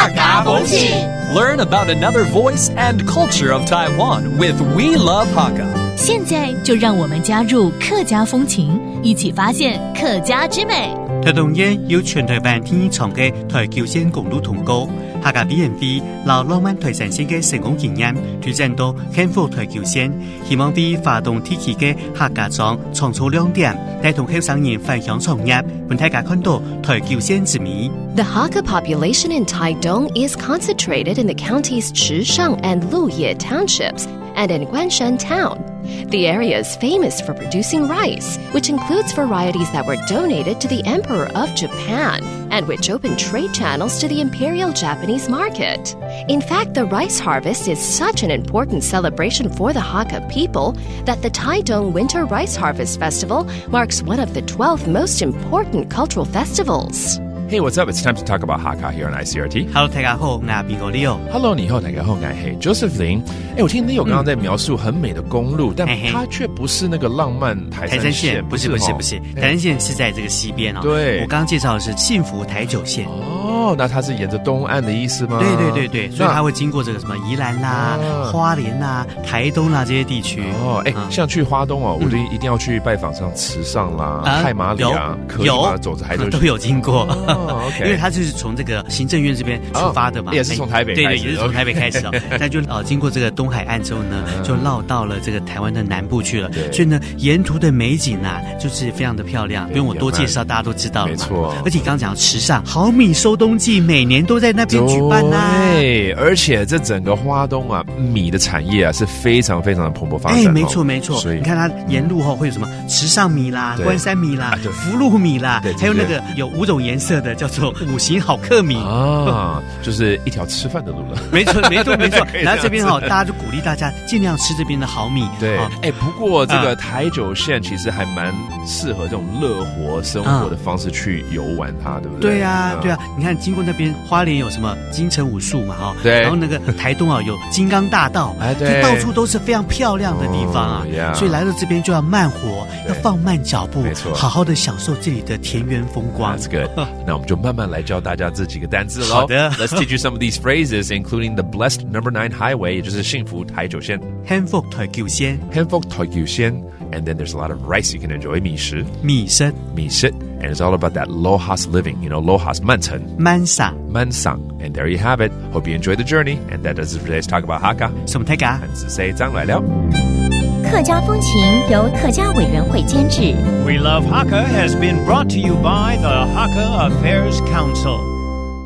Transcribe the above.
客家风情。 Learn about another voice and culture of Taiwan with We Love Hakka. 现在就让我们加入客家风情，一起发现客家之美。台东县有全台灣第一長嘅台九線公路通過，客家 BNV 留浪漫台山線嘅成功經驗，推薦到幸福台九線，希望為華東地區嘅客家莊創造亮點，帶同後生人分享創業，讓大家看到台九線之美。 The Hakka population in Taidong is concentrated in the county's Chishang and Luye townships and in Guanshan town. The area is famous for producing rice, which includes varieties that were donated to the Emperor of Japan and which opened trade channels to the Imperial Japanese market. In fact, the rice harvest is such an important celebration for the Hakka people that the Taidong Winter Rice Harvest Festival marks one of the 12 most important cultural festivals. Hey, what's up? It's time to talk about Hakka here on ICRT. Hello， 大家好，我係邊個 Leo。 Hello， 你好，大家好，我係 Josephine。我聽 Leo 剛剛在描述很美的公路，但它卻不是那個浪漫台山線，不是，台山線是在這個西邊哦。對，我剛剛介紹的是幸福台九線。哦，那它是沿着東岸的意思嗎？對，所以它會經過這個什麼宜蘭啦、花蓮啦、台東啦這些地區。哦，像去花東哦，我就一定要去拜訪像池上啦、太麻里啊，可以嗎？走着台九線都有經過。OK， 因為它就是從這個行政院這邊出發的嘛，也是從台北開始，對，也是從台北開始哦。但就經過這個東海岸之後呢，就繞到了這個台灣的南部去了。所以呢，沿途的美景啊，就是非常的漂亮，不用我多介紹，大家都知道了。沒錯，而且你剛剛講的池上好米收冬季，每年都在那邊舉辦啊。對，而且這整個花東啊，米的產業啊是非常非常的蓬勃發展。沒錯。所以你看它沿路會有什麼池上米啦、關山米啦、福祿米啦，還有那個有5種顏色的叫做五行好客米啊，就是一條吃飯的路了。沒錯。然後這邊大家就鼓勵大家盡量吃這邊的好米。對，不過這個台九線其實還蠻適合這種樂活生活的方式去遊玩它，對不對？對啊。你看經過那邊花蓮有什麼金城武樹嘛，對。然後那個台東有金剛大道，對，到處都是非常漂亮的地方啊。所以來到這邊就要慢活，要放慢腳步，好好的享受這裡的田園風光。That's good。那我們就慢慢來教大家這幾個單字咯。好的 Let's teach you some of these phrases, including the blessed number 9 highway, 也就是幸福台九線。幸福台九線。And then there's a lot of rice you can enjoy. 米食。And it's all about that Lohas living. You know, Lohas 慢城。慢sang. And there you have it. Hope you enjoy the journey. And that does it for today's talk about Hakka. 什麼大家？子 say 張來了。客家風情由客家委員會監製。 We Love Hakka has been brought to you by the Hakka Affairs Council.